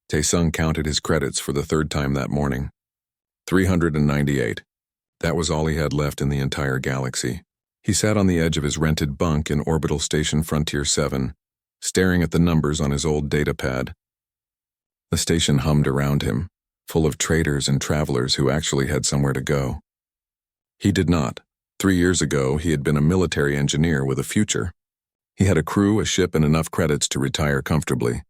Taesung counted his credits for the third time that morning. 398. That was all he had left in the entire galaxy. He sat on the edge of his rented bunk in Orbital Station Frontier 7, staring at the numbers on his old datapad. The station hummed around him, full of traders and travelers who actually had somewhere to go. He did not. 3 years ago, he had been a military engineer with a future. He had a crew, a ship, and enough credits to retire comfortably.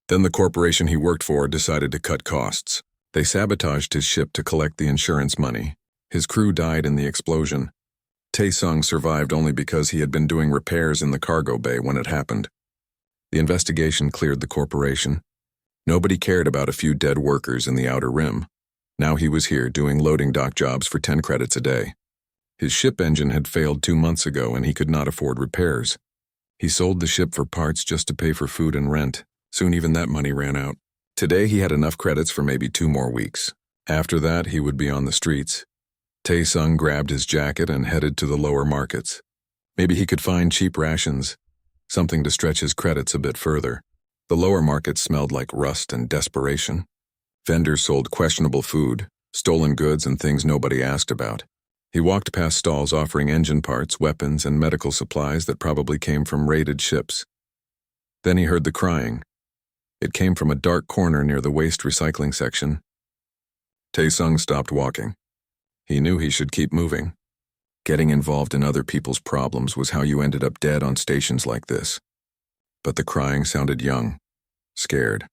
Then the corporation he worked for decided to cut costs. They sabotaged his ship to collect the insurance money. His crew died in the explosion. Taesung survived only because he had been doing repairs in the cargo bay when it happened. The investigation cleared the corporation. Nobody cared about a few dead workers in the Outer Rim. Now he was here doing loading dock jobs for 10 credits a day. His ship engine had failed 2 months ago and he could not afford repairs. He sold the ship for parts just to pay for food and rent. Soon even that money ran out. Today he had enough credits for maybe 2 more weeks. After that, he would be on the streets. Taesung grabbed his jacket and headed to the lower markets. Maybe he could find cheap rations, something to stretch his credits a bit further. The lower markets smelled like rust and desperation. Vendors sold questionable food, stolen goods, and things nobody asked about. He walked past stalls offering engine parts, weapons, and medical supplies that probably came from raided ships. Then he heard the crying. It came from a dark corner near the waste recycling section. Taesung stopped walking. He knew he should keep moving. Getting involved in other people's problems was how you ended up dead on stations like this. But the crying sounded young, scared.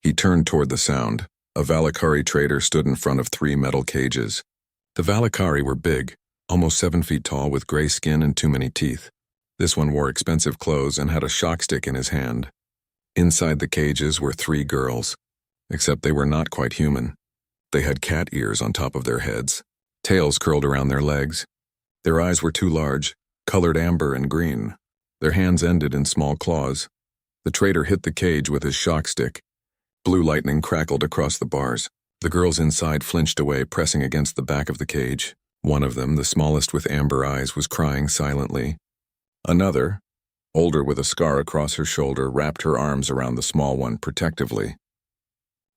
He turned toward the sound. A Valakari trader stood in front of 3 metal cages. The Valakari were big, almost 7 feet tall with gray skin and too many teeth. This one wore expensive clothes and had a shock stick in his hand. Inside the cages were 3 girls, except they were not quite human. They had cat ears on top of their heads, tails curled around their legs. Their eyes were too large, colored amber and green. Their hands ended in small claws. The trader hit the cage with his shock stick. Blue lightning crackled across the bars. The girls inside flinched away, pressing against the back of the cage. One of them, the smallest with amber eyes, was crying silently. Another, older with a scar across her shoulder, wrapped her arms around the small one protectively.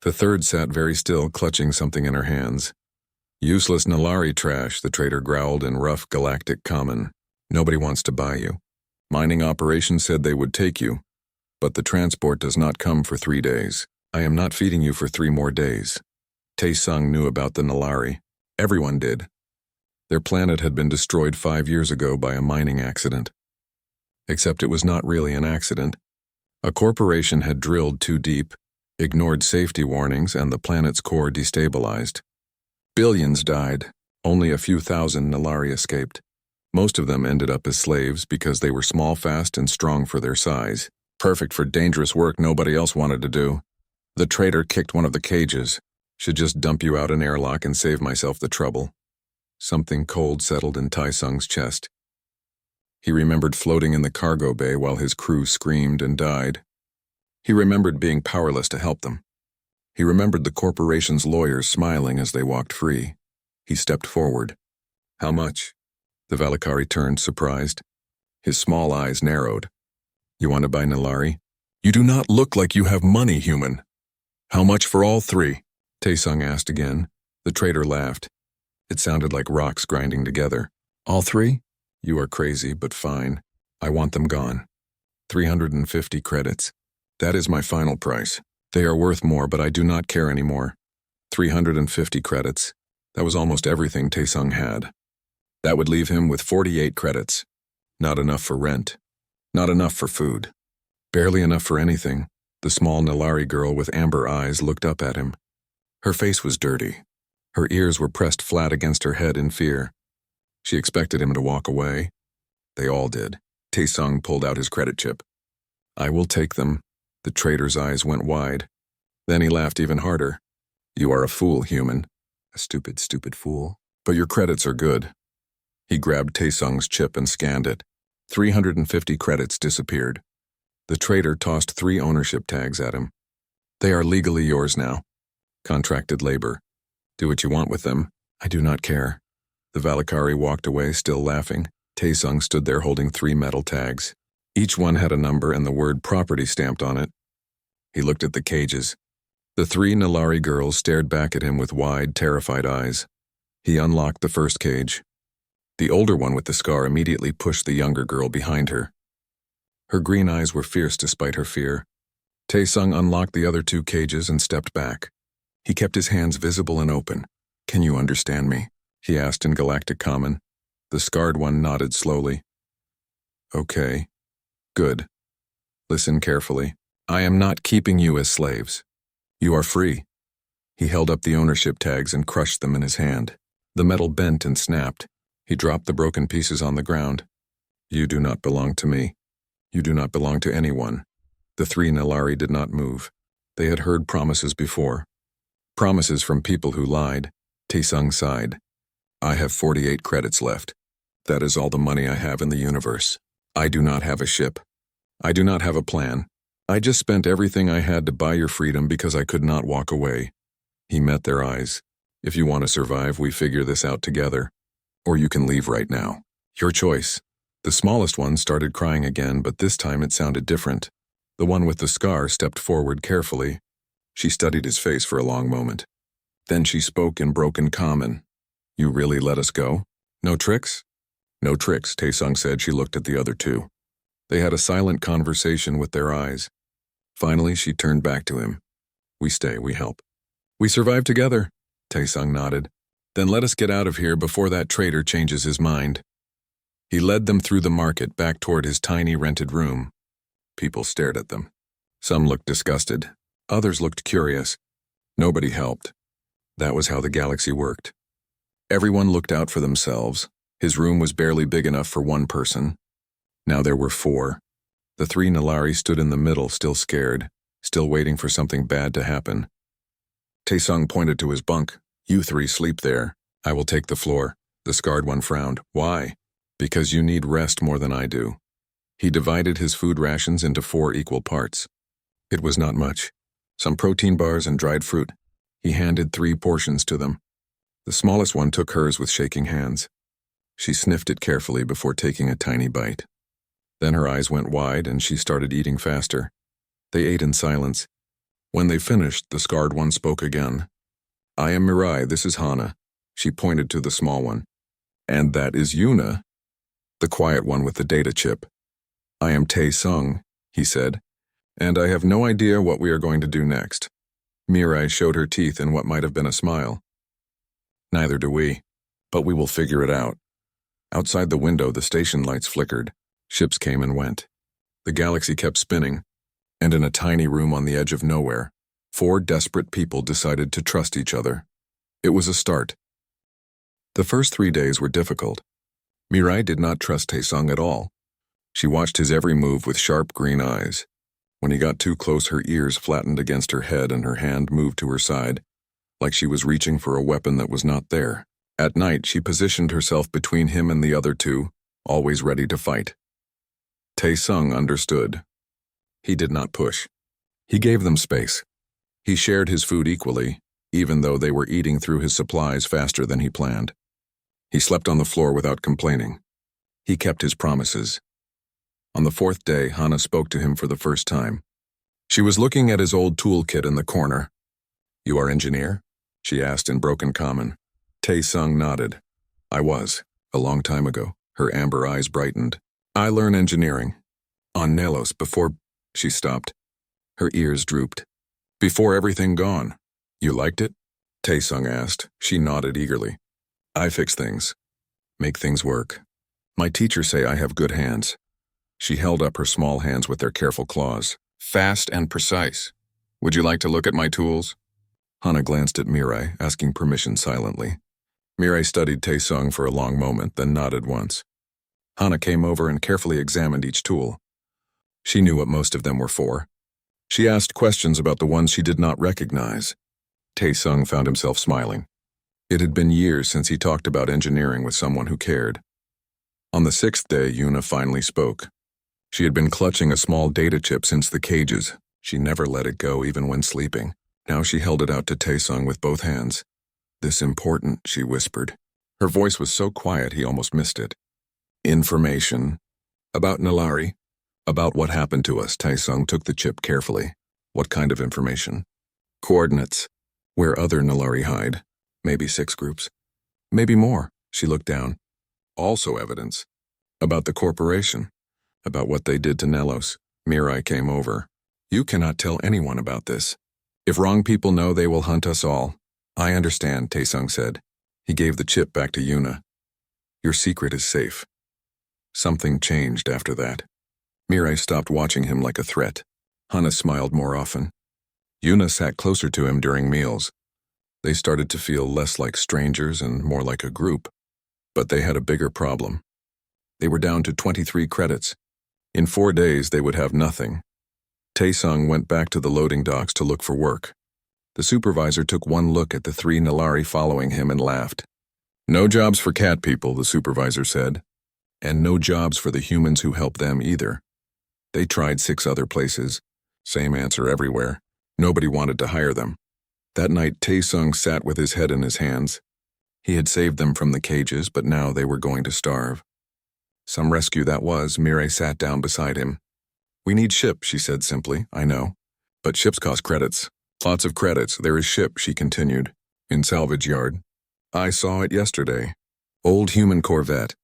The third sat very still, clutching something in her hands. Useless Nalari trash, the trader growled in rough galactic common. Nobody wants to buy you. Mining operations said they would take you, but the transport does not come for 3 days. I am not feeding you for 3 more days. Taesung knew about the Nalari. Everyone did. Their planet had been destroyed 5 years ago by a mining accident. Except it was not really an accident. A corporation had drilled too deep, ignored safety warnings, and the planet's core destabilized. Billions died. Only a few thousand Nalari escaped. Most of them ended up as slaves because they were small, fast, and strong for their size. Perfect for dangerous work nobody else wanted to do. The trader kicked one of the cages. Should just dump you out an airlock and save myself the trouble. Something cold settled in Taesung's chest. He remembered floating in the cargo bay while his crew screamed and died. He remembered being powerless to help them. He remembered the corporation's lawyers smiling as they walked free. He stepped forward. How much? The Valakari turned, surprised. His small eyes narrowed. You want to buy Nalari? You do not look like you have money, human. How much for all 3? Taesung asked again. The trader laughed. It sounded like rocks grinding together. All 3? You are crazy, but fine. I want them gone. 350 credits. That is my final price. They are worth more, but I do not care anymore. 350 credits. That was almost everything Taesung had. That would leave him with 48 credits. Not enough for rent. Not enough for food. Barely enough for anything. The small Nalari girl with amber eyes looked up at him. Her face was dirty. Her ears were pressed flat against her head in fear. She expected him to walk away. They all did. Taesung pulled out his credit chip. I will take them. The trader's eyes went wide. Then he laughed even harder. You are a fool, human. A stupid, stupid fool. But your credits are good. He grabbed Taesung's chip and scanned it. 350 credits disappeared. The trader tossed 3 ownership tags at him. They are legally yours now. Contracted labor. Do what you want with them. I do not care. The Valakari walked away, still laughing. Taesung stood there holding 3 metal tags. Each one had a number and the word property stamped on it. He looked at the cages. The 3 Nalari girls stared back at him with wide, terrified eyes. He unlocked the first cage. The older one with the scar immediately pushed the younger girl behind her. Her green eyes were fierce despite her fear. Tae-sung unlocked the other 2 cages and stepped back. He kept his hands visible and open. "Can you understand me?" he asked in Galactic Common. The scarred one nodded slowly. "Okay. Good. Listen carefully. I am not keeping you as slaves. You are free." He held up the ownership tags and crushed them in his hand. The metal bent and snapped. He dropped the broken pieces on the ground. "You do not belong to me. You do not belong to anyone." The 3 Nalari did not move. They had heard promises before. Promises from people who lied. Tae-sung sighed. "I have 48 credits left. That is all the money I have in the universe. I do not have a ship. I do not have a plan. I just spent everything I had to buy your freedom because I could not walk away." He met their eyes. "If you want to survive, we figure this out together. Or you can leave right now. Your choice." The smallest one started crying again, but this time it sounded different. The one with the scar stepped forward carefully. She studied his face for a long moment. Then she spoke in broken Common. "You really let us go? No tricks?" "No tricks," Tae-sung said. She looked at the other 2. They had a silent conversation with their eyes. Finally, she turned back to him. "We stay, we help. We survive together." Tae-sung nodded. "Then let us get out of here before that traitor changes his mind." He led them through the market back toward his tiny rented room. People stared at them. Some looked disgusted. Others looked curious. Nobody helped. That was how the galaxy worked. Everyone looked out for themselves. His room was barely big enough for 1 person. Now there were 4. The 3 Nalari stood in the middle, still scared, still waiting for something bad to happen. Tae-sung pointed to his bunk. "You 3 sleep there. I will take the floor." The scarred one frowned. "Why?" "Because you need rest more than I do." He divided his food rations into 4 equal parts. It was not much. Some protein bars and dried fruit. He handed 3 portions to them. The smallest one took hers with shaking hands. She sniffed it carefully before taking a tiny bite. Then her eyes went wide and she started eating faster. They ate in silence. When they finished, the scarred one spoke again. "I am Mirai, this is Hana." She pointed to the small one. "And that is Yuna." The quiet one with the data chip. "I am Tae-sung," he said, "and I have no idea what we are going to do next." Mirai showed her teeth in what might have been a smile. "Neither do we, but we will figure it out." Outside the window, the station lights flickered. Ships came and went. The galaxy kept spinning, and in a tiny room on the edge of nowhere, 4 desperate people decided to trust each other. It was a start. The first 3 days were difficult. Mirai did not trust Tae-sung at all. She watched his every move with sharp green eyes. When he got too close, her ears flattened against her head and her hand moved to her side, like she was reaching for a weapon that was not there. At night, she positioned herself between him and the other 2, always ready to fight. Tae-sung understood. He did not push. He gave them space. He shared his food equally, even though they were eating through his supplies faster than he planned. He slept on the floor without complaining. He kept his promises. On the 4th day, Hana spoke to him for the first time. She was looking at his old toolkit in the corner. "You are engineer?" she asked in broken Common. Tae-sung nodded. "I was, a long time ago." Her amber eyes brightened. "I learned engineering. On Nelos before—" She stopped. Her ears drooped. "Before everything gone. You liked it?" Tae-sung asked. She nodded eagerly. "I fix things. Make things work. My teachers say I have good hands." She held up her small hands with their careful claws. "Fast and precise. Would you like to look at my tools?" Hana glanced at Mirai, asking permission silently. Mirai studied Tae-sung for a long moment, then nodded once. Hana came over and carefully examined each tool. She knew what most of them were for. She asked questions about the ones she did not recognize. Tae-sung found himself smiling. It had been years since he talked about engineering with someone who cared. On the 6th day, Yuna finally spoke. She had been clutching a small data chip since the cages. She never let it go, even when sleeping. Now she held it out to Tae-sung with both hands. "This important," she whispered. Her voice was so quiet he almost missed it. "Information. About Nalari. About what happened to us." Tae-sung took the chip carefully. What kind of information? Coordinates. Where other Nulari hide. Maybe 6 groups. Maybe more. She looked down. Also evidence. About the corporation. About what they did to Nelos. Mirai came over. You cannot tell anyone about this. If wrong people know, they will hunt us all. I understand, Taesung said. He gave the chip back to Yuna. Your secret is safe. Something changed after that. Mirai stopped watching him like a threat. Hana smiled more often. Yuna sat closer to him during meals. They started to feel less like strangers and more like a group. But they had a bigger problem. They were down to 23 credits. In 4 days, they would have nothing. Taesung went back to the loading docks to look for work. The supervisor took one look at the 3 Nulari following him and laughed. No jobs for cat people, the supervisor said. And no jobs for the humans who help them either. They tried 6 other places. Same answer everywhere. Nobody wanted to hire them. That night, Taesung sat with his head in his hands. He had saved them from the cages, but now they were going to starve. Some rescue that was. Mirai sat down beside him. We need ship, she said simply. I know. But ships cost credits. Lots of credits. There is ship, she continued. In salvage yard. I saw it yesterday. Old human corvette.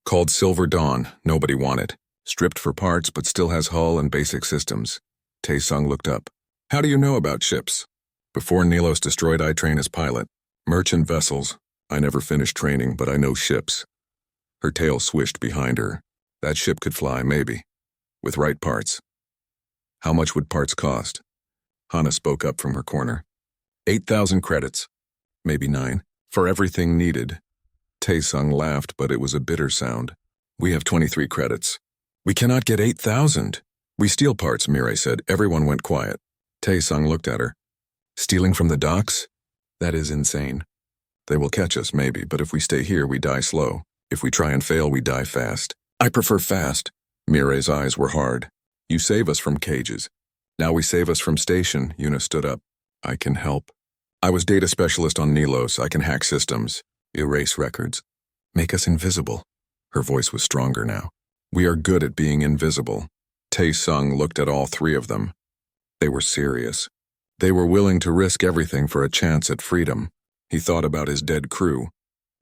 Called Silver Dawn. Nobody wanted. Stripped for parts, but still has hull and basic systems. Taesung looked up. How do you know about ships? Before Nelos destroyed, I trained as pilot. Merchant vessels. I never finished training, but I know ships. Her tail swished behind her. That ship could fly, maybe. With right parts. How much would parts cost? Hana spoke up from her corner. 8,000 credits. Maybe 9. For everything needed. Taesung laughed, but it was a bitter sound. We have 23 credits. We cannot get 8,000. We steal parts, Mirai said. Everyone went quiet. Taesung looked at her. Stealing from the docks? That is insane. They will catch us, maybe, but if we stay here, we die slow. If we try and fail, we die fast. I prefer fast. Mirai's eyes were hard. You save us from cages. Now we save us from station. Yuna stood up. I can help. I was data specialist on Nelos. I can hack systems. Erase records. Make us invisible. Her voice was stronger now. We are good at being invisible. Taesung looked at all 3 of them. They were serious. They were willing to risk everything for a chance at freedom. He thought about his dead crew.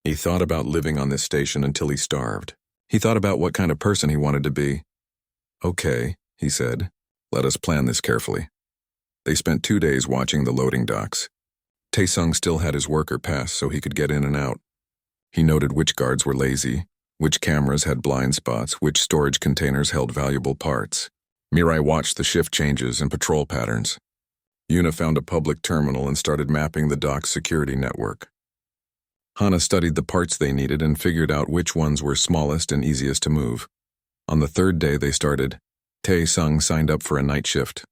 He thought about living on this station until he starved. He thought about what kind of person he wanted to be. Okay, he said. Let us plan this carefully. They spent 2 days watching the loading docks. Taesung still had his worker pass so he could get in and out. He noted which guards were lazy, which cameras had blind spots, which storage containers held valuable parts. Mirai watched the shift changes and patrol patterns. Yuna found a public terminal and started mapping the dock's security network. Hana studied the parts they needed and figured out which ones were smallest and easiest to move. On the 3rd day they started, Taesung signed up for a night shift.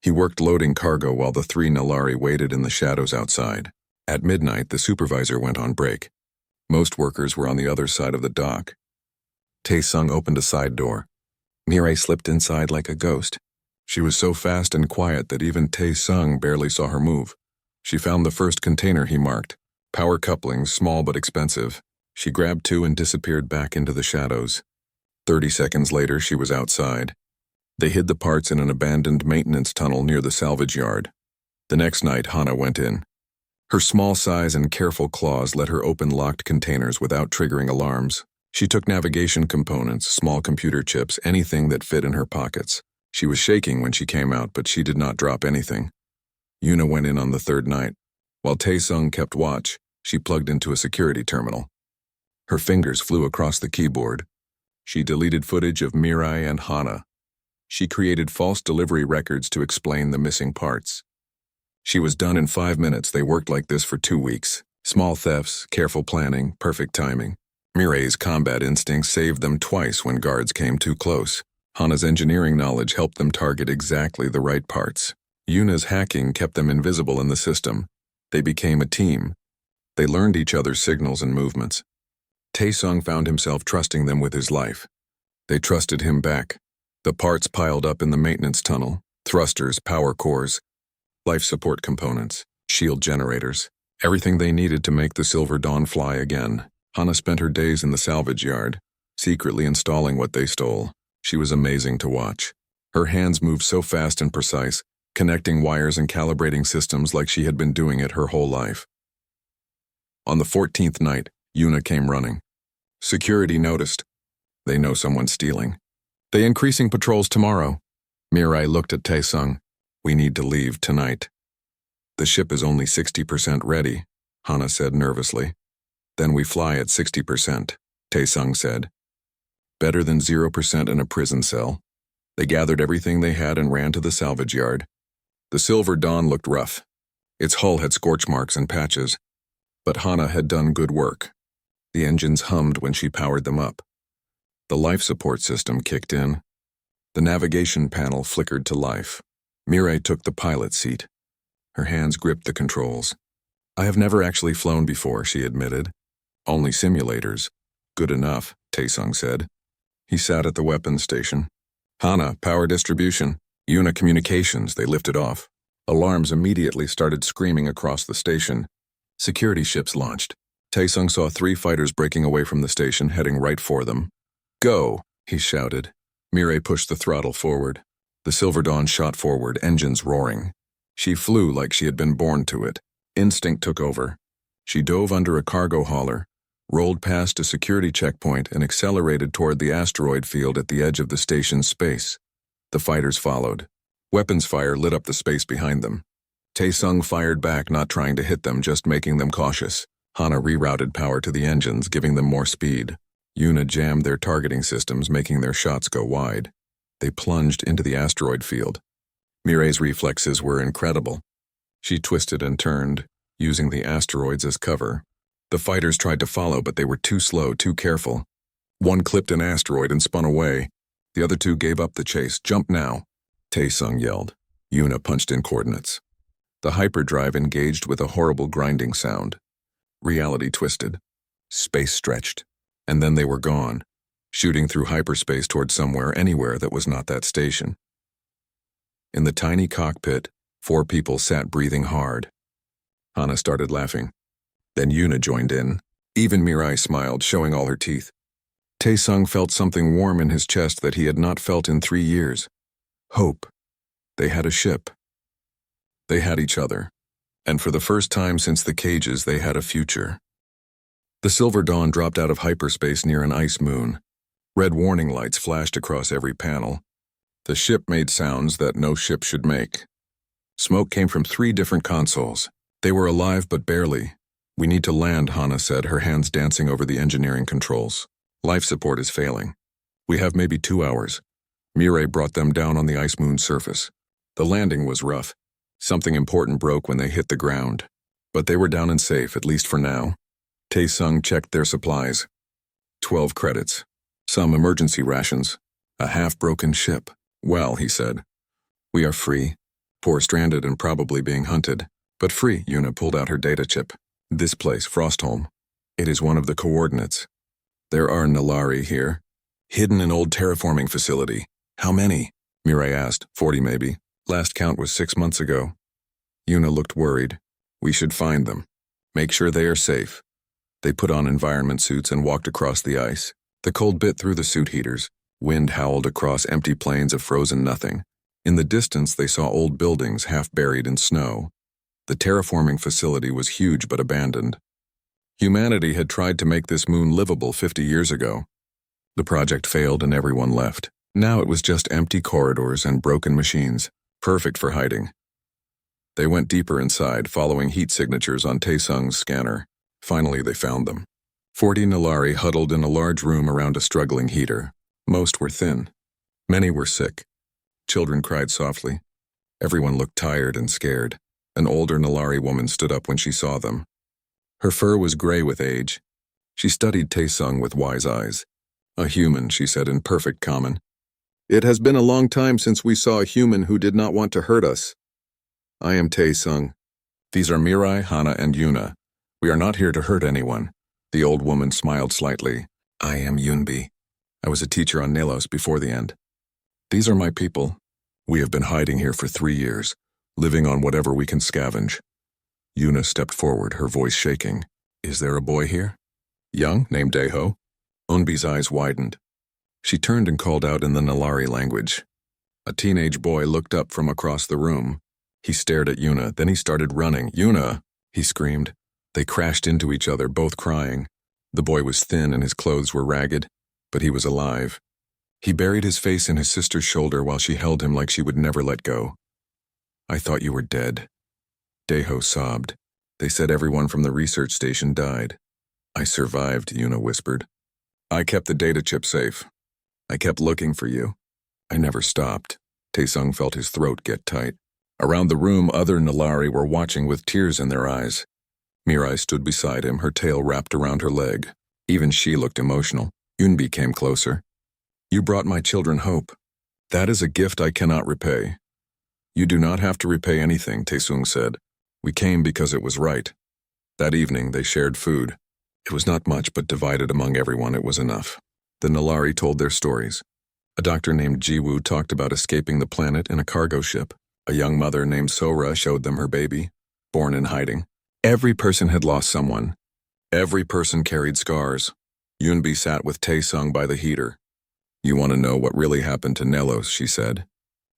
He worked loading cargo while the 3 Nulari waited in the shadows outside. At midnight, the supervisor went on break. Most workers were on the other side of the dock. Taesung opened a side door. Mirai slipped inside like a ghost. She was so fast and quiet that even Taesung barely saw her move. She found the first container he marked. Power couplings, small but expensive. She grabbed 2 and disappeared back into the shadows. 30 seconds later, she was outside. They hid the parts in an abandoned maintenance tunnel near the salvage yard. The next night, Hana went in. Her small size and careful claws let her open locked containers without triggering alarms. She took navigation components, small computer chips, anything that fit in her pockets. She was shaking when she came out, but she did not drop anything. Yuna went in on the 3rd night. While Taesung kept watch, she plugged into a security terminal. Her fingers flew across the keyboard. She deleted footage of Mirai and Hana. She created false delivery records to explain the missing parts. She was done in 5 minutes. They worked like this for 2 weeks. Small thefts, careful planning, perfect timing. Mirai's combat instincts saved them twice when guards came too close. Hana's engineering knowledge helped them target exactly the right parts. Yuna's hacking kept them invisible in the system. They became a team. They learned each other's signals and movements. Taesung found himself trusting them with his life. They trusted him back. The parts piled up in the maintenance tunnel, thrusters, power cores, life support components, shield generators, everything they needed to make the Silver Dawn fly again. Hana spent her days in the salvage yard, secretly installing what they stole. She was amazing to watch. Her hands moved so fast and precise, connecting wires and calibrating systems like she had been doing it her whole life. On the 14th night, Yuna came running. Security noticed. They know someone's stealing. They increasing patrols tomorrow. Mirai looked at Taesung. We need to leave tonight. The ship is only 60% ready, Hana said nervously. Then we fly at 60%, Taesung said. Better than 0% in a prison cell. They gathered everything they had and ran to the salvage yard. The Silver Dawn looked rough. Its hull had scorch marks and patches. But Hana had done good work. The engines hummed when she powered them up. The life support system kicked in. The navigation panel flickered to life. Mirai took the pilot's seat. Her hands gripped the controls. I have never actually flown before, she admitted. Only simulators. Good enough, Taesung said. He sat at the weapons station. Hana, power distribution. Yuna communications, they lifted off. Alarms immediately started screaming across the station. Security ships launched. Taesung saw 3 fighters breaking away from the station, heading right for them. Go, he shouted. Mirai pushed the throttle forward. The Silver Dawn shot forward, engines roaring. She flew like she had been born to it. Instinct took over. She dove under a cargo hauler, rolled past a security checkpoint, and accelerated toward the asteroid field at the edge of the station's space. The fighters followed. Weapons fire lit up the space behind them. Taesung fired back, not trying to hit them, just making them cautious. Hana rerouted power to the engines, giving them more speed. Yuna jammed their targeting systems, making their shots go wide. They plunged into the asteroid field. Mirai's reflexes were incredible. She twisted and turned, using the asteroids as cover. The fighters tried to follow, but they were too slow, too careful. One clipped an asteroid and spun away. The other 2 gave up the chase. Jump now, Taesung yelled. Yuna punched in coordinates. The hyperdrive engaged with a horrible grinding sound. Reality twisted. Space stretched. And then they were gone, shooting through hyperspace toward somewhere, anywhere that was not that station. In the tiny cockpit, 4 people sat breathing hard. Hana started laughing. Then Yuna joined in. Even Mirai smiled, showing all her teeth. Taesung felt something warm in his chest that he had not felt in 3 years. Hope. They had a ship. They had each other. And for the first time since the cages, they had a future. The Silver Dawn dropped out of hyperspace near an ice moon. Red warning lights flashed across every panel. The ship made sounds that no ship should make. Smoke came from 3 different consoles. They were alive, but barely. We need to land, Hana said, her hands dancing over the engineering controls. Life support is failing. We have maybe 2 hours. Mirai brought them down on the ice moon's surface. The landing was rough. Something important broke when they hit the ground. But they were down and safe, at least for now. Taesung checked their supplies. 12 credits. Some emergency rations. A half-broken ship. Well, he said. We are free. Poor stranded and probably being hunted. But free, Yuna pulled out her data chip. This place, Frostholm. It is one of the coordinates. There are Nalari here. Hidden in old terraforming facility. How many? Mirai asked. 40 maybe. Last count was 6 months ago. Yuna looked worried. We should find them. Make sure they are safe. They put on environment suits and walked across the ice. The cold bit through the suit heaters. Wind howled across empty plains of frozen nothing. In the distance, they saw old buildings half buried in snow. The terraforming facility was huge but abandoned. Humanity had tried to make this moon livable 50 years ago. The project failed and everyone left. Now it was just empty corridors and broken machines, perfect for hiding. They went deeper inside, following heat signatures on Taesung's scanner. Finally, they found them. 40 Nalari huddled in a large room around a struggling heater. Most were thin. Many were sick. Children cried softly. Everyone looked tired and scared. An older Nalari woman stood up when she saw them. Her fur was gray with age. She studied Taesung with wise eyes. A human, she said in perfect common. It has been a long time since we saw a human who did not want to hurt us. I am Taesung. These are Mirai, Hana, and Yuna. We are not here to hurt anyone. The old woman smiled slightly. I am Yunbi. I was a teacher on Nalos before the end. These are my people. We have been hiding here for 3 years, living on whatever we can scavenge. Yuna stepped forward, her voice shaking. Is there a boy here? Young, named Deho? Unbi's eyes widened. She turned and called out in the Nalari language. A teenage boy looked up from across the room. He stared at Yuna, then he started running. "Yuna!" he screamed. They crashed into each other, both crying. The boy was thin and his clothes were ragged, but he was alive. He buried his face in his sister's shoulder while she held him like she would never let go. "I thought you were dead." Daeho sobbed. "They said everyone from the research station died." "I survived," Yuna whispered. "I kept the data chip safe. I kept looking for you. I never stopped." Taesung felt his throat get tight. Around the room, other Nalari were watching with tears in their eyes. Mirai stood beside him, her tail wrapped around her leg. Even she looked emotional. Yunbi came closer. "You brought my children hope. That is a gift I cannot repay." "You do not have to repay anything," Taesung said. "We came because it was right." That evening, they shared food. It was not much, but divided among everyone, it was enough. The Nalari told their stories. A doctor named Jiwoo talked about escaping the planet in a cargo ship. A young mother named Sora showed them her baby, born in hiding. Every person had lost someone. Every person carried scars. Yunbi sat with Taesung by the heater. "You want to know what really happened to Nelos," she said.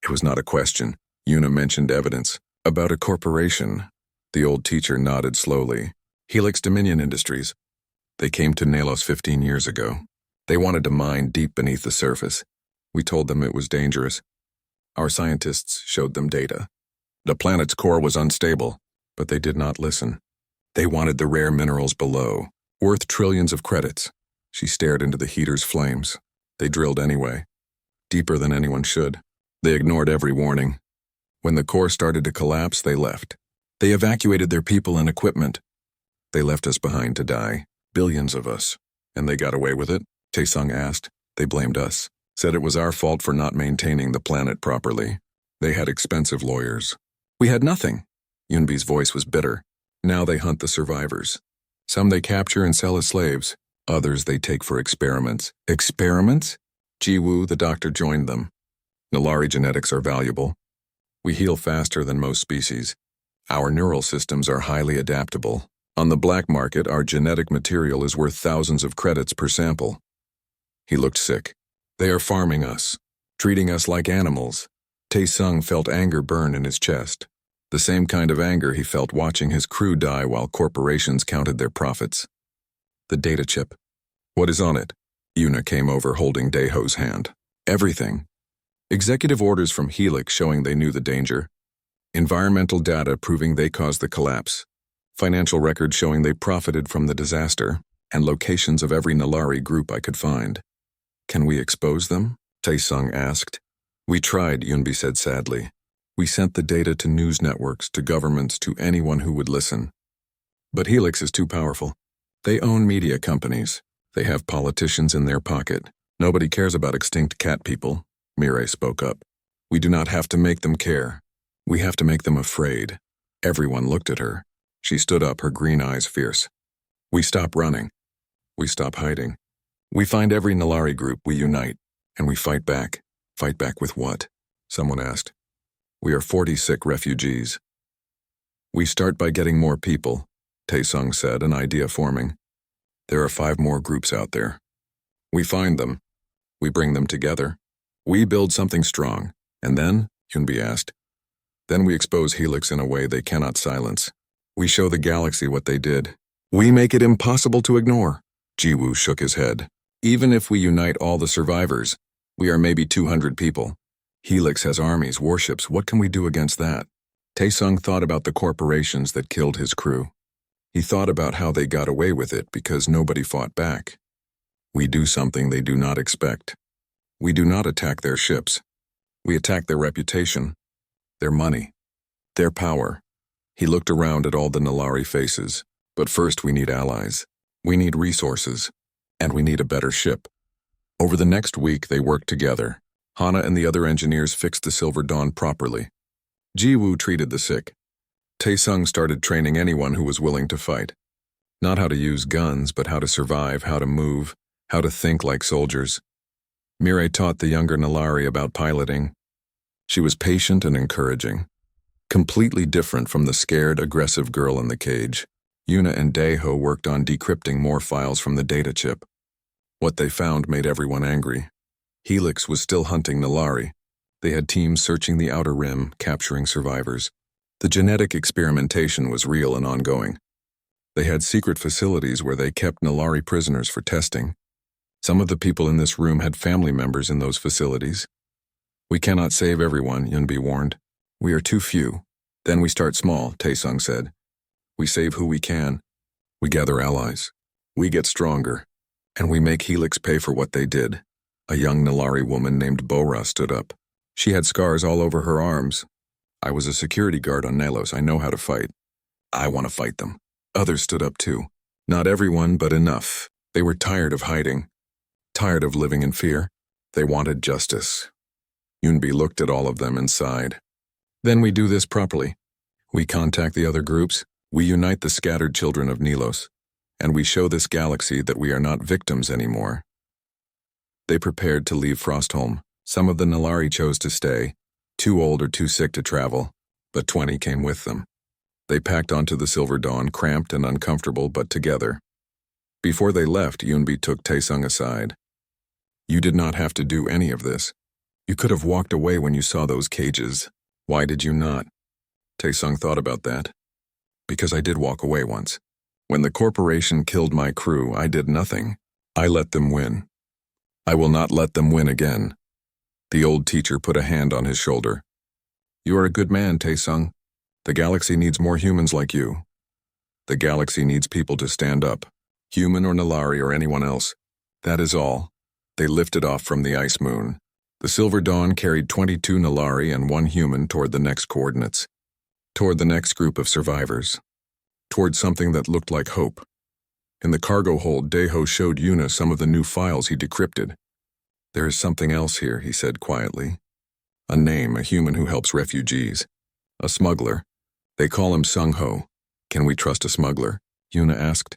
It was not a question. Yuna mentioned evidence. "About a corporation." The old teacher nodded slowly. "Helix Dominion Industries. They came to Nelos 15 years ago. They wanted to mine deep beneath the surface. We told them it was dangerous. Our scientists showed them data. The planet's core was unstable, but they did not listen. They wanted the rare minerals below, worth trillions of credits." She stared into the heater's flames. "They drilled anyway, deeper than anyone should. They ignored every warning. When the core started to collapse, they left. They evacuated their people and equipment. They left us behind to die, billions of us." "And they got away with it?" Taesung asked. "They blamed us, said it was our fault for not maintaining the planet properly. They had expensive lawyers. We had nothing." Yunbi's voice was bitter. "Now they hunt the survivors. Some they capture and sell as slaves. Others they take for experiments." "Experiments?" Jiwoo, the doctor, joined them. "Nalari genetics are valuable. We heal faster than most species. Our neural systems are highly adaptable. On the black market, our genetic material is worth thousands of credits per sample." He looked sick. "They are farming us, treating us like animals." Taesung felt anger burn in his chest. The same kind of anger he felt watching his crew die while corporations counted their profits. "The data chip. What is on it?" Yuna came over holding Daeho's hand. "Everything. Executive orders from Helix showing they knew the danger. Environmental data proving they caused the collapse. Financial records showing they profited from the disaster, and locations of every Nalari group I could find." "Can we expose them?" Taesung asked. "We tried," Yunbi said sadly. "We sent the data to news networks, to governments, to anyone who would listen. But Helix is too powerful. They own media companies. They have politicians in their pocket. Nobody cares about extinct cat people." Mirai spoke up. "We do not have to make them care. We have to make them afraid." Everyone looked at her. She stood up, her green eyes fierce. "We stop running. We stop hiding. We find every Nalari group, we unite, and we fight back." "Fight back with what?" someone asked. "We are 40 sick refugees." "We start by getting more people," Taesung said, an idea forming. "There are 5 more groups out there. We find them. We bring them together. We build something strong. And then," Yunbi asked, "then we expose Helix in a way they cannot silence. We show the galaxy what they did. We make it impossible to ignore." Jiwoo shook his head. "Even if we unite all the survivors, we are maybe 200 people. Helix has armies, warships. What can we do against that?" Taesung thought about the corporations that killed his crew. He thought about how they got away with it because nobody fought back. "We do something they do not expect. We do not attack their ships. We attack their reputation, their money, their power." He looked around at all the Nalari faces. "But first we need allies. We need resources. And we need a better ship." Over the next week, they worked together. Hana and the other engineers fixed the Silver Dawn properly. Jiwoo treated the sick. Taesung started training anyone who was willing to fight. Not how to use guns, but how to survive, how to move, how to think like soldiers. Mirai taught the younger Nalari about piloting. She was patient and encouraging. Completely different from the scared, aggressive girl in the cage. Yuna and Daeho worked on decrypting more files from the data chip. What they found made everyone angry. Helix was still hunting Nalari. They had teams searching the outer rim, capturing survivors. The genetic experimentation was real and ongoing. They had secret facilities where they kept Nalari prisoners for testing. Some of the people in this room had family members in those facilities. We cannot save everyone, Yunbi warned. We are too few. Then we start small, Taesung said. We save who we can. We gather allies. We get stronger. And we make Helix pay for what they did. A young Nalari woman named Bora stood up. She had scars all over her arms. I was a security guard on Nalos. I know how to fight. I want to fight them. Others stood up too. Not everyone, but enough. They were tired of hiding. Tired of living in fear. They wanted justice. Yunbi looked at all of them and sighed. Then we do this properly. We contact the other groups. We unite the scattered children of Nilos. And we show this galaxy that we are not victims anymore. They prepared to leave Frostholm. Some of the Nalari chose to stay, too old or too sick to travel, but 20 came with them. They packed onto the Silver Dawn, cramped and uncomfortable, but together. Before they left, Yunbi took Taesung aside. You did not have to do any of this. You could have walked away when you saw those cages. Why did you not? Taesung thought about that. Because I did walk away once. When the corporation killed my crew, I did nothing. I let them win. I will not let them win again. The old teacher put a hand on his shoulder. You are a good man, Taesung. The galaxy needs more humans like you. The galaxy needs people to stand up, human or Nalari or anyone else. That is all. They lifted off from the ice moon. The Silver Dawn carried 22 Nalari and 1 human toward the next coordinates. Toward the next group of survivors. Toward something that looked like hope. In the cargo hold, Daeho showed Yuna some of the new files he decrypted. There is something else here, he said quietly. A name, a human who helps refugees. A smuggler. They call him Sung-Ho. Can we trust a smuggler? Yuna asked.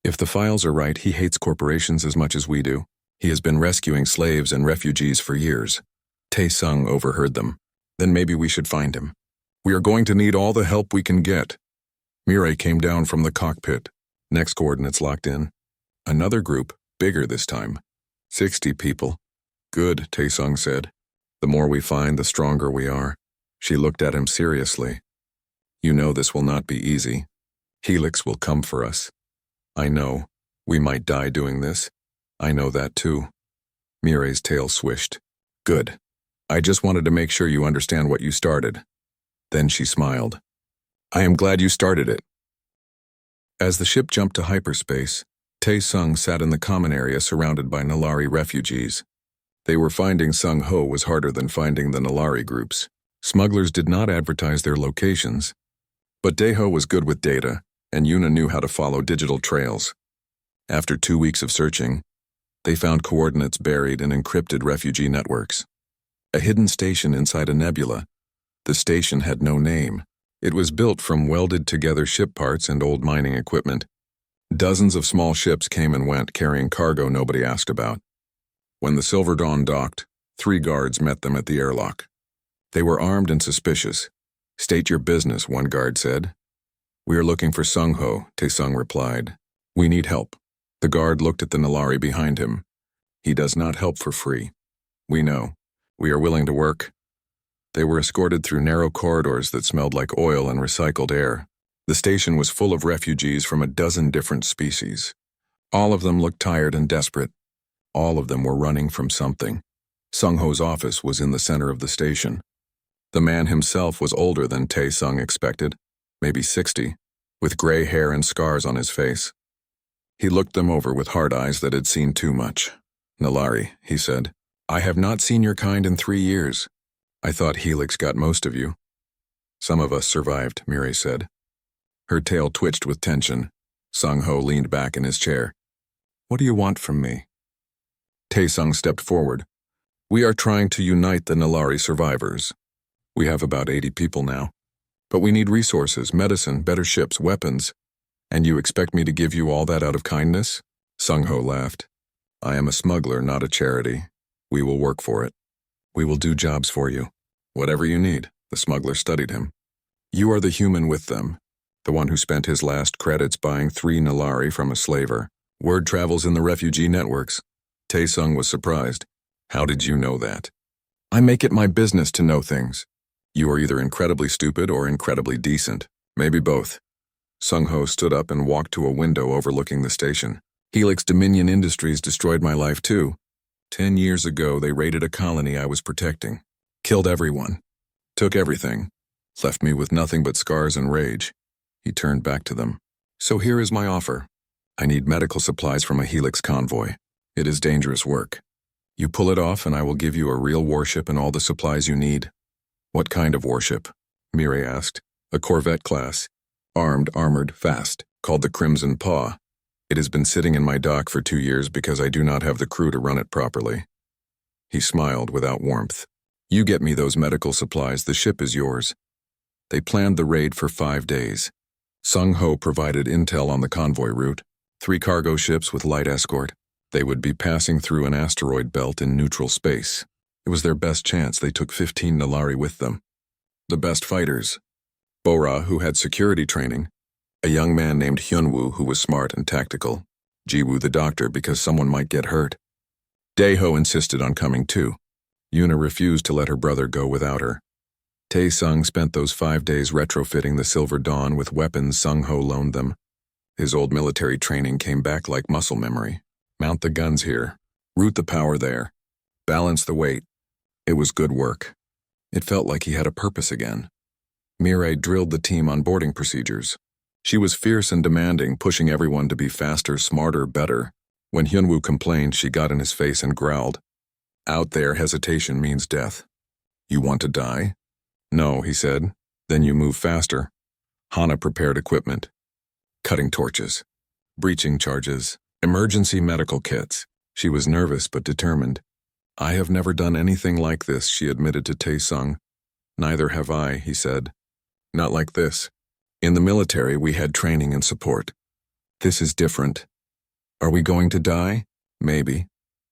If the files are right, he hates corporations as much as we do. He has been rescuing slaves and refugees for years. Taesung overheard them. Then maybe we should find him. We are going to need all the help we can get. Mirai came down from the cockpit. Next coordinates locked in. Another group, bigger this time. 60 people. Good, Taesung said. The more we find, the stronger we are. She looked at him seriously. You know this will not be easy. Helix will come for us. I know. We might die doing this. I know that too. Mirai's tail swished. Good. I just wanted to make sure you understand what you started. Then she smiled. I am glad you started it. As the ship jumped to hyperspace, Taesung sat in the common area surrounded by Nalari refugees. They were finding Sung-Ho was harder than finding the Nalari groups. Smugglers did not advertise their locations. But Daeho was good with data, and Yuna knew how to follow digital trails. After 2 weeks of searching, they found coordinates buried in encrypted refugee networks. A hidden station inside a nebula. The station had no name. It was built from welded-together ship parts and old mining equipment. Dozens of small ships came and went, carrying cargo nobody asked about. When the Silver Dawn docked, 3 guards met them at the airlock. They were armed and suspicious. State your business, one guard said. We are looking for Sung-Ho, Taesung replied. We need help. The guard looked at the Nalari behind him. He does not help for free. We know. We are willing to work. They were escorted through narrow corridors that smelled like oil and recycled air. The station was full of refugees from a dozen different species. All of them looked tired and desperate. All of them were running from something. Sung-Ho's office was in the center of the station. The man himself was older than Taesung expected, maybe 60, with gray hair and scars on his face. He looked them over with hard eyes that had seen too much. Nalari, he said, I have not seen your kind in 3 years. I thought Helix got most of you. Some of us survived, Mirai said. Her tail twitched with tension. Sung-Ho leaned back in his chair. What do you want from me? Taesung stepped forward. We are trying to unite the Nalari survivors. We have about 80 people now. But we need resources, medicine, better ships, weapons. And you expect me to give you all that out of kindness? Sung-Ho laughed. I am a smuggler, not a charity. We will work for it. We will do jobs for you. Whatever you need, the smuggler studied him. You are the human with them, the one who spent his last credits buying 3 Nalari from a slaver. Word travels in the refugee networks. Taesung was surprised. How did you know that? I make it my business to know things. You are either incredibly stupid or incredibly decent. Maybe both. Sung-ho stood up and walked to a window overlooking the station. Helix Dominion Industries destroyed my life too. 10 years ago, they raided a colony I was protecting. Killed everyone. Took everything. Left me with nothing but scars and rage. He turned back to them. So here is my offer. I need medical supplies from a Helix convoy. It is dangerous work. You pull it off and I will give you a real warship and all the supplies you need. What kind of warship? Mirai asked. A Corvette class. Armed, armored, fast. Called the Crimson Paw. It has been sitting in my dock for 2 years because I do not have the crew to run it properly. He smiled without warmth. You get me those medical supplies, the ship is yours. They planned the raid for 5 days. Sung-ho provided intel on the convoy route. 3 cargo ships with light escort. They would be passing through an asteroid belt in neutral space. It was their best chance. They took 15 Nalari with them. The best fighters. Bora, who had security training. A young man named Hyunwoo, who was smart and tactical. Jiwoo the doctor, because someone might get hurt. Daeho insisted on coming too. Yuna refused to let her brother go without her. Tae-sung spent those 5 days retrofitting the Silver Dawn with weapons Sung-ho loaned them. His old military training came back like muscle memory. Mount the guns here. Route the power there. Balance the weight. It was good work. It felt like he had a purpose again. Mirai drilled the team on boarding procedures. She was fierce and demanding, pushing everyone to be faster, smarter, better. When Hyunwoo complained, she got in his face and growled. Out there, hesitation means death. You want to die? No, he said. Then you move faster. Hana prepared equipment. Cutting torches. Breaching charges. Emergency medical kits. She was nervous but determined. I have never done anything like this, she admitted to Tae-sung. Neither have I, he said. Not like this. In the military, we had training and support. This is different. Are we going to die? Maybe.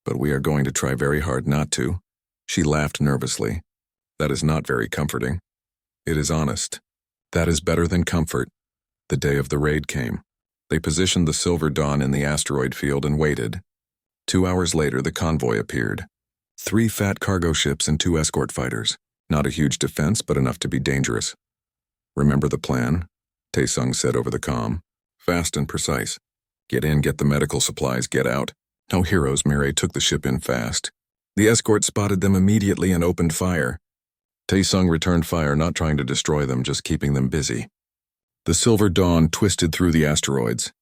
But we are going to try very hard not to. She laughed nervously. That is not very comforting. It is honest. That is better than comfort. The day of the raid came. They positioned the Silver Dawn in the asteroid field and waited. 2 hours later, the convoy appeared. 3 fat cargo ships and 2 escort fighters. Not a huge defense, but enough to be dangerous. Remember the plan? Tae-sung said over the comm. Fast and precise. Get in, get the medical supplies, get out. No heroes, Mirai took the ship in fast. The escort spotted them immediately and opened fire. Tae-sung returned fire, not trying to destroy them, just keeping them busy. The Silver Dawn twisted through the asteroids.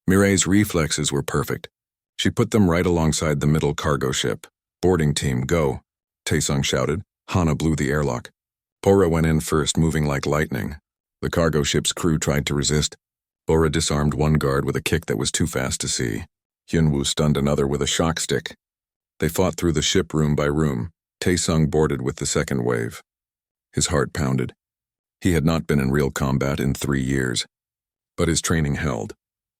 Mirai's reflexes were perfect. She put them right alongside the middle cargo ship. Boarding team, go. Tae-sung shouted. Hana blew the airlock. Bora went in first, moving like lightning. The cargo ship's crew tried to resist. Bora disarmed one guard with a kick that was too fast to see. Hyunwoo stunned another with a shock stick. They fought through the ship room by room. Tae-sung boarded with the second wave. His heart pounded. He had not been in real combat in 3 years. But his training held.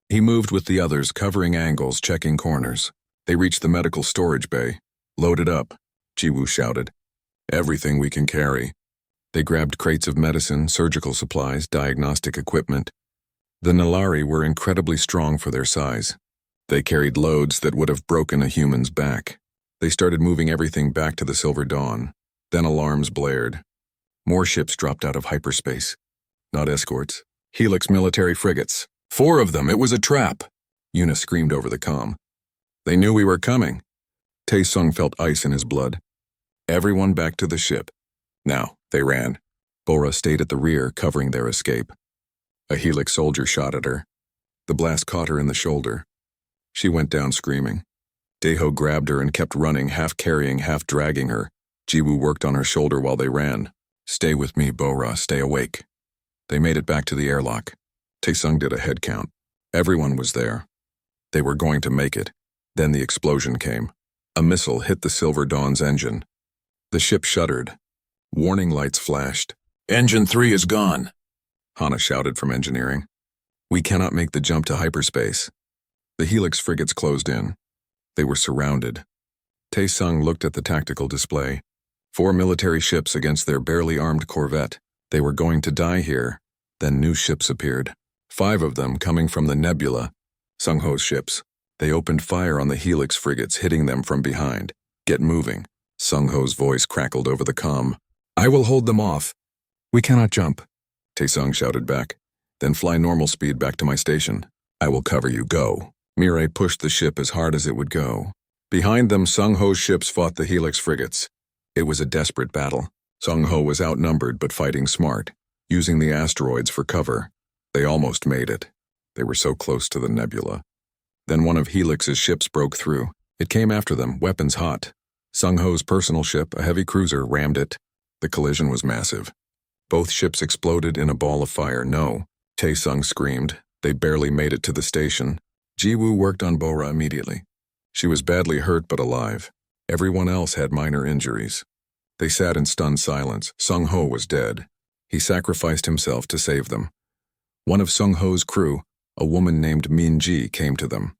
He moved with the others, covering angles, checking corners. They reached the medical storage bay. Loaded up, Jiwoo shouted. Everything we can carry. They grabbed crates of medicine, surgical supplies, diagnostic equipment. The Nalari were incredibly strong for their size. They carried loads that would have broken a human's back. They started moving everything back to the Silver Dawn. Then alarms blared. More ships dropped out of hyperspace. Not escorts. Helix military frigates. 4 of them, it was a trap. Yuna screamed over the comm. They knew we were coming. Tae-sung felt ice in his blood. Everyone back to the ship. Now, they ran. Bora stayed at the rear, covering their escape. A Helix soldier shot at her. The blast caught her in the shoulder. She went down screaming. Daeho grabbed her and kept running, half carrying, half dragging her. Jiwoo worked on her shoulder while they ran. Stay with me, Bora, stay awake. They made it back to the airlock. Tae-sung did a head count. Everyone was there. They were going to make it. Then the explosion came. A missile hit the Silver Dawn's engine. The ship shuddered. Warning lights flashed. Engine 3 is gone, Hana shouted from engineering. We cannot make the jump to hyperspace. The Helix frigates closed in. They were surrounded. Tae-sung looked at the tactical display. 4 military ships against their barely armed corvette. They were going to die here. Then new ships appeared. 5 of them coming from the Nebula, Sung-ho's ships. They opened fire on the Helix frigates, hitting them from behind. Get moving. Sung-ho's voice crackled over the comm. I will hold them off. We cannot jump, Taesung shouted back. Then fly normal speed back to my station. I will cover you, go. Mirai pushed the ship as hard as it would go. Behind them, Sung Ho's ships fought the Helix frigates. It was a desperate battle. Sung Ho was outnumbered but fighting smart, using the asteroids for cover. They almost made it. They were so close to the nebula. Then one of Helix's ships broke through. It came after them, weapons hot. Sung Ho's personal ship, a heavy cruiser, rammed it. The collision was massive. Both ships exploded in a ball of fire. No, Taesung screamed. They barely made it to the station. Jiwoo worked on Bora immediately. She was badly hurt but alive. Everyone else had minor injuries. They sat in stunned silence. Sung Ho was dead. He sacrificed himself to save them. One of Sung Ho's crew, a woman named Min Ji, came to them.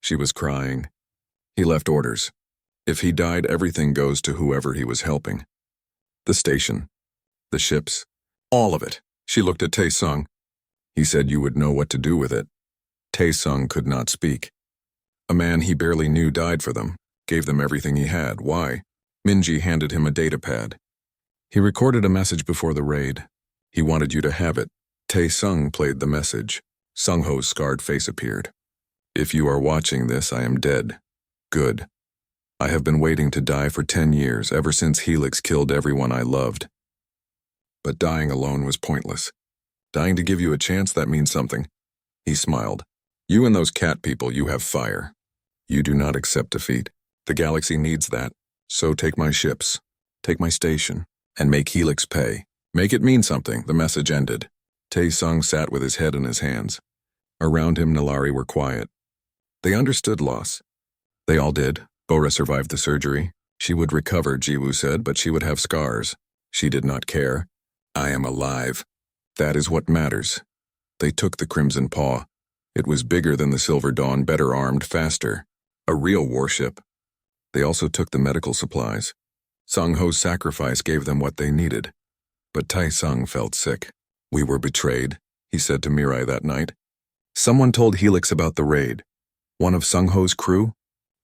She was crying. He left orders. If he died, everything goes to whoever he was helping. The station. The ships. All of it. She looked at Taesung. He said you would know what to do with it. Taesung could not speak. A man he barely knew died for them, gave them everything he had. Why? Minji handed him a data pad. He recorded a message before the raid. He wanted you to have it. Taesung played the message. Sung Ho's scarred face appeared. If you are watching this, I am dead. Good. I have been waiting to die for 10 years, ever since Helix killed everyone I loved. But dying alone was pointless. Dying to give you a chance, that means something. He smiled. You and those cat people, you have fire. You do not accept defeat. The galaxy needs that. So take my ships, take my station, and make Helix pay. Make it mean something, the message ended. Taesung sat with his head in his hands. Around him, Nalari were quiet. They understood loss. They all did. Bora survived the surgery. She would recover, Jiwoo said, but she would have scars. She did not care. I am alive. That is what matters. They took the Crimson Paw. It was bigger than the Silver Dawn, better armed, faster. A real warship. They also took the medical supplies. Sung Ho's sacrifice gave them what they needed. But Taesung felt sick. We were betrayed, he said to Mirai that night. Someone told Helix about the raid. One of Sung Ho's crew?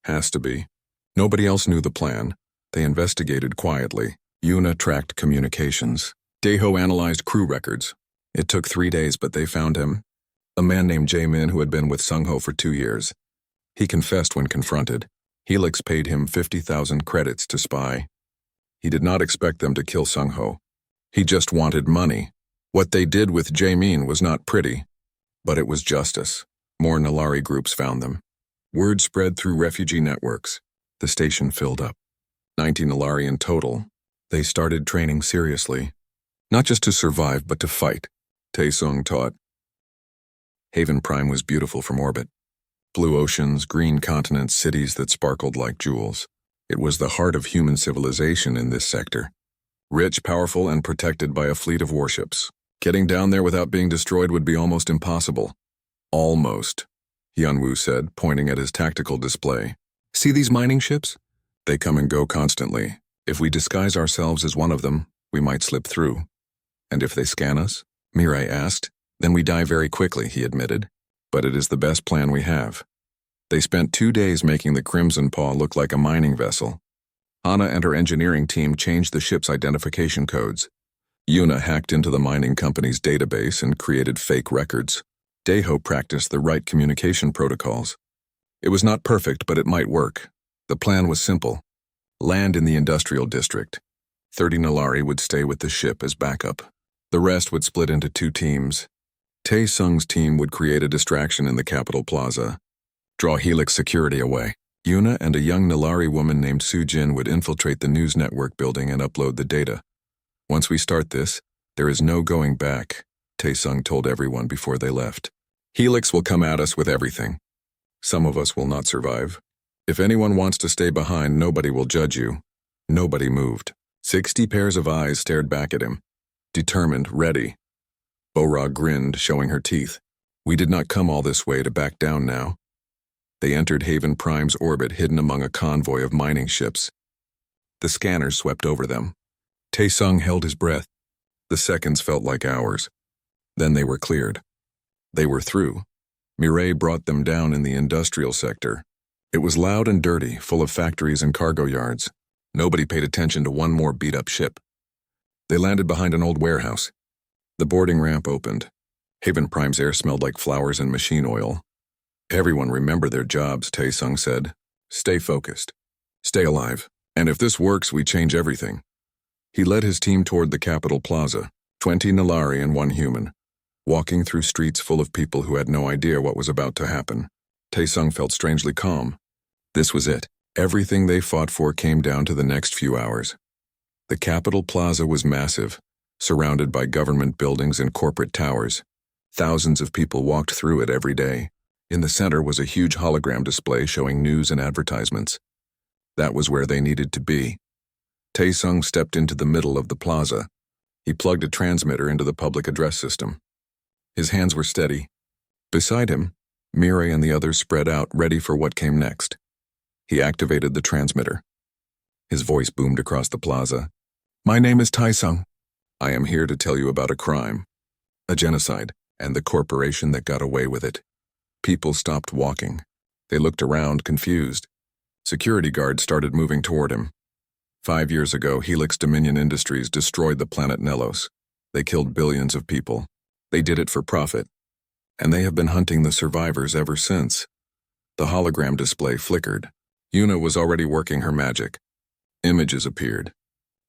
Has to be. Nobody else knew the plan. They investigated quietly. Yuna tracked communications. Daeho analyzed crew records. It took 3 days, but they found him. A man named Jae-min who had been with Sung Ho for 2 years. He confessed when confronted. Helix paid him 50,000 credits to spy. He did not expect them to kill Sung Ho. He just wanted money. What they did with Jae-min was not pretty, but it was justice. More Nalari groups found them. Word spread through refugee networks. The station filled up. 90 Nalari in total. They started training seriously. Not just to survive, but to fight. Taesung taught. Haven Prime was beautiful from orbit. Blue oceans, green continents, cities that sparkled like jewels. It was the heart of human civilization in this sector. Rich, powerful, and protected by a fleet of warships. Getting down there without being destroyed would be almost impossible. Almost, Hyunwoo said, pointing at his tactical display. See these mining ships? They come and go constantly. If we disguise ourselves as one of them, we might slip through. And if they scan us? Mirai asked. Then we die very quickly, he admitted. But it is the best plan we have. They spent 2 days making the Crimson Paw look like a mining vessel. Hana and her engineering team changed the ship's identification codes. Yuna hacked into the mining company's database and created fake records. Daeho practiced the right communication protocols. It was not perfect, but it might work. The plan was simple. Land in the industrial district. 30 Nalari would stay with the ship as backup. The rest would split into 2 teams. Taesung's team would create a distraction in the Capitol Plaza. Draw Helix security away. Yuna and a young Nalari woman named Soo-jin would infiltrate the news network building and upload the data. Once we start this, there is no going back, Taesung told everyone before they left. Helix will come at us with everything. Some of us will not survive. If anyone wants to stay behind, nobody will judge you. Nobody moved. 60 pairs of eyes stared back at him. Determined, ready. Bora grinned, showing her teeth. We did not come all this way to back down now. They entered Haven Prime's orbit, hidden among a convoy of mining ships. The scanners swept over them. Taesung held his breath. The seconds felt like hours. Then they were cleared. They were through. Mirai brought them down in the industrial sector. It was loud and dirty, full of factories and cargo yards. Nobody paid attention to one more beat-up ship. They landed behind an old warehouse. The boarding ramp opened. Haven Prime's air smelled like flowers and machine oil. Everyone remember their jobs, Tae-sung said. Stay focused. Stay alive. And if this works, we change everything. He led his team toward the Capitol Plaza, 20 Nalari and 1 human, walking through streets full of people who had no idea what was about to happen. Tae-sung felt strangely calm. This was it. Everything they fought for came down to the next few hours. The Capitol Plaza was massive, surrounded by government buildings and corporate towers. Thousands of people walked through it every day. In the center was a huge hologram display showing news and advertisements. That was where they needed to be. Tae-sung stepped into the middle of the plaza. He plugged a transmitter into the public address system. His hands were steady. Beside him, Mirai and the others spread out, ready for what came next. He activated the transmitter. His voice boomed across the plaza. My name is Tae-sung. I am here to tell you about a crime, a genocide, and the corporation that got away with it. People stopped walking. They looked around, confused. Security guards started moving toward him. 5 years ago, Helix Dominion Industries destroyed the planet Nelos. They killed billions of people. They did it for profit. And they have been hunting the survivors ever since. The hologram display flickered. Yuna was already working her magic. Images appeared.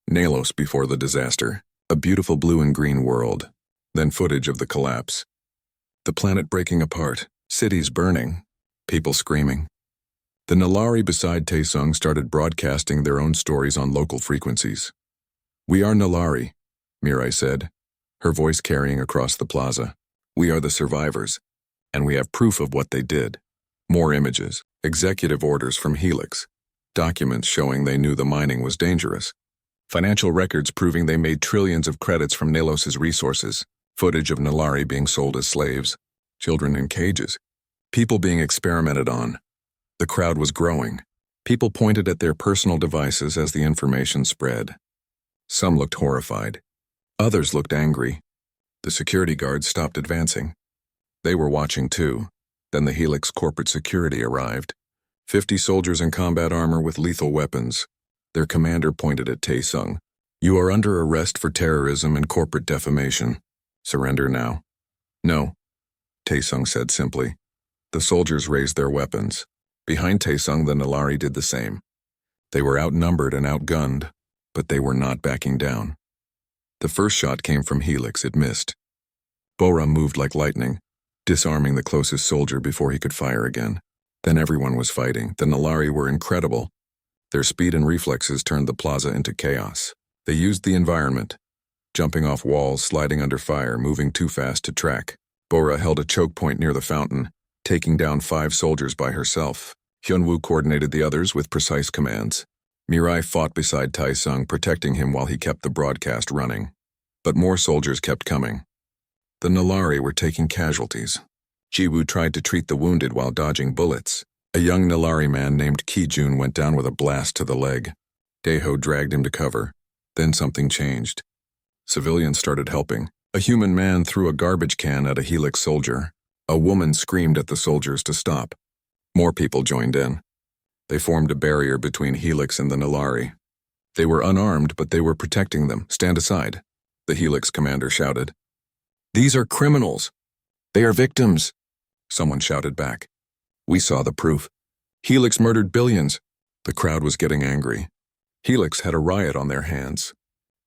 Nelos before the disaster, a beautiful blue and green world, then footage of the collapse. The planet breaking apart, cities burning, people screaming. The Nalari beside Tae-sung started broadcasting their own stories on local frequencies. We are Nalari, Mirai said, her voice carrying across the plaza. We are the survivors, and we have proof of what they did. More images, executive orders from Helix, documents showing they knew the mining was dangerous, financial records proving they made trillions of credits from Nelos's resources, footage of Nalari being sold as slaves, children in cages, people being experimented on. The crowd was growing. People pointed at their personal devices as the information spread. Some looked horrified. Others looked angry. The security guards stopped advancing. They were watching too. Then the Helix corporate security arrived. 50 soldiers in combat armor with lethal weapons. Their commander pointed at Tae-sung. You are under arrest for terrorism and corporate defamation. Surrender now. No, Tae-sung said simply. The soldiers raised their weapons. Behind Tae-sung, the Nalari did the same. They were outnumbered and outgunned, but they were not backing down. The first shot came from Helix. It missed. Bora moved like lightning, disarming the closest soldier before he could fire again. Then everyone was fighting. The Nalari were incredible. Their speed and reflexes turned the plaza into chaos. They used the environment, jumping off walls, sliding under fire, moving too fast to track. Bora held a choke point near the fountain, taking down 5 soldiers by herself. Hyunwoo coordinated the others with precise commands. Mirai fought beside Tae-sung, protecting him while he kept the broadcast running. But more soldiers kept coming. The Nalari were taking casualties. Jiwoo tried to treat the wounded while dodging bullets. A young Nalari man named Ki-jun went down with a blast to the leg. Daeho dragged him to cover. Then something changed. Civilians started helping. A human man threw a garbage can at a Helix soldier. A woman screamed at the soldiers to stop. More people joined in. They formed a barrier between Helix and the Nalari. They were unarmed, but they were protecting them. Stand aside, the Helix commander shouted. These are criminals. They are victims, someone shouted back. We saw the proof. Helix murdered billions. The crowd was getting angry. Helix had a riot on their hands.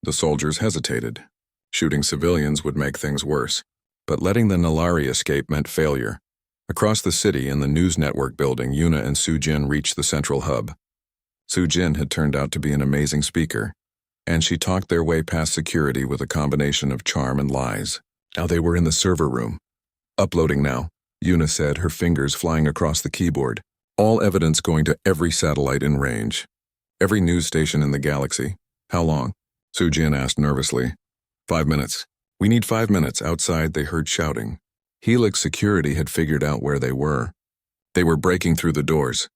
The soldiers hesitated. Shooting civilians would make things worse. But letting the Nalari escape meant failure. Across the city in the news network building, Yuna and Soo-jin reached the central hub. Soo-jin had turned out to be an amazing speaker, and she talked their way past security with a combination of charm and lies. Now they were in the server room. Uploading now, Yuna said, her fingers flying across the keyboard. All evidence going to every satellite in range. Every news station in the galaxy. How long? Soo-jin asked nervously. 5 minutes. We need 5 minutes. Outside, they heard shouting. Helix security had figured out where they were. They were breaking through the doors.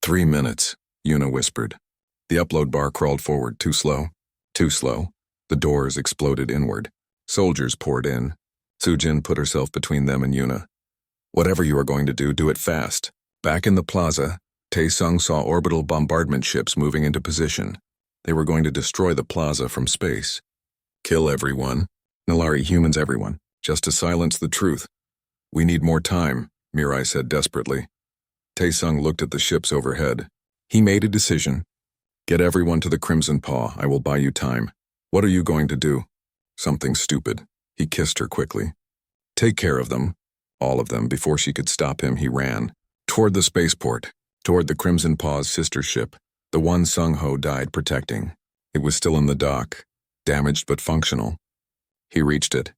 3 minutes, Yuna whispered. The upload bar crawled forward. Too slow. Too slow. The doors exploded inward. Soldiers poured in. Soo-jin put herself between them and Yuna. Whatever you are going to do it fast. Back in the plaza, Tae-sung saw orbital bombardment ships moving into position. They were going to destroy the plaza from space. Kill everyone. Nalari humans everyone, just to silence the truth. We need more time, Mirai said desperately. Taesung looked at the ships overhead. He made a decision. Get everyone to the Crimson Paw, I will buy you time. What are you going to do? Something stupid. He kissed her quickly. Take care of them. All of them. Before she could stop him, he ran. Toward the spaceport. Toward the Crimson Paw's sister ship. The one Sung Ho died protecting. It was still in the dock. Damaged but functional. He reached it.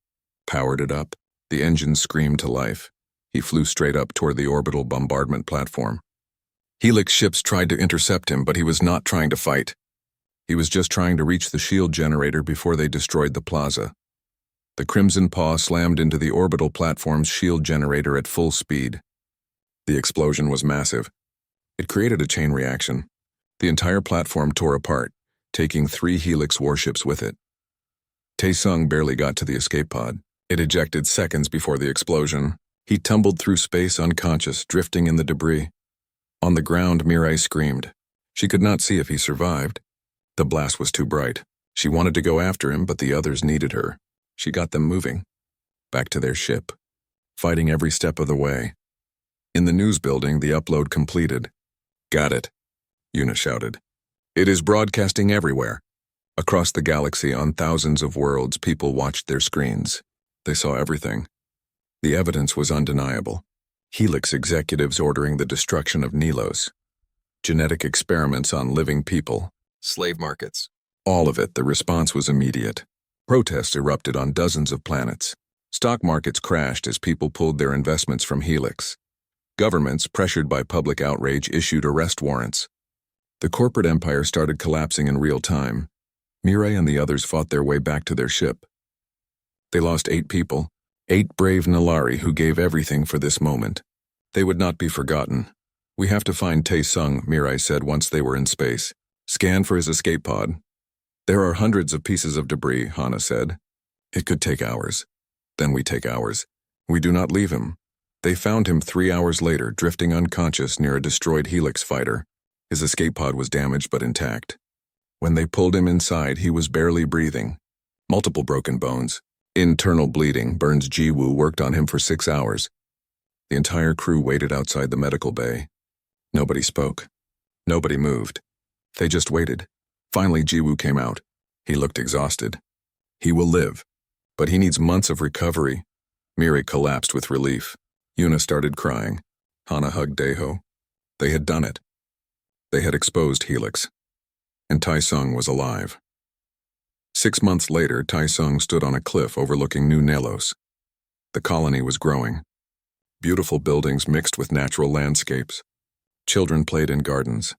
Powered it up. The engines screamed to life. He flew straight up toward the orbital bombardment platform. Helix ships tried to intercept him, but he was not trying to fight. He was just trying to reach the shield generator before they destroyed the plaza. The Crimson Paw slammed into the orbital platform's shield generator at full speed. The explosion was massive. It created a chain reaction. The entire platform tore apart, taking 3 Helix warships with it. Taesung barely got to the escape pod. It ejected seconds before the explosion. He tumbled through space unconscious, drifting in the debris. On the ground, Mirai screamed. She could not see if he survived. The blast was too bright. She wanted to go after him, but the others needed her. She got them moving. Back to their ship. Fighting every step of the way. In the news building, the upload completed. Got it, Yuna shouted. It is broadcasting everywhere. Across the galaxy, on thousands of worlds, people watched their screens. They saw everything. The evidence was undeniable. Helix executives ordering the destruction of Nilos. Genetic experiments on living people. Slave markets. All of it, the response was immediate. Protests erupted on dozens of planets. Stock markets crashed as people pulled their investments from Helix. Governments, pressured by public outrage, issued arrest warrants. The corporate empire started collapsing in real time. Mirai and the others fought their way back to their ship. They lost 8 people, 8 brave Nalari who gave everything for this moment. They would not be forgotten. We have to find Taesung, Mirai said once they were in space. Scan for his escape pod. There are hundreds of pieces of debris, Hana said. It could take hours. Then we take hours. We do not leave him. They found him 3 hours later, drifting unconscious near a destroyed Helix fighter. His escape pod was damaged but intact. When they pulled him inside, he was barely breathing. Multiple broken bones. Internal bleeding. Burns Jiwoo worked on him for 6 hours. The entire crew waited outside the medical bay. Nobody spoke. Nobody moved. They just waited. Finally, Jiwoo came out. He looked exhausted. He will live, but he needs months of recovery. Miri collapsed with relief. Yuna started crying. Hana hugged Daeho. They had done it. They had exposed Helix. And Taesung was alive. 6 months later, Taesung stood on a cliff overlooking New Nelos. The colony was growing. Beautiful buildings mixed with natural landscapes. Children played in gardens.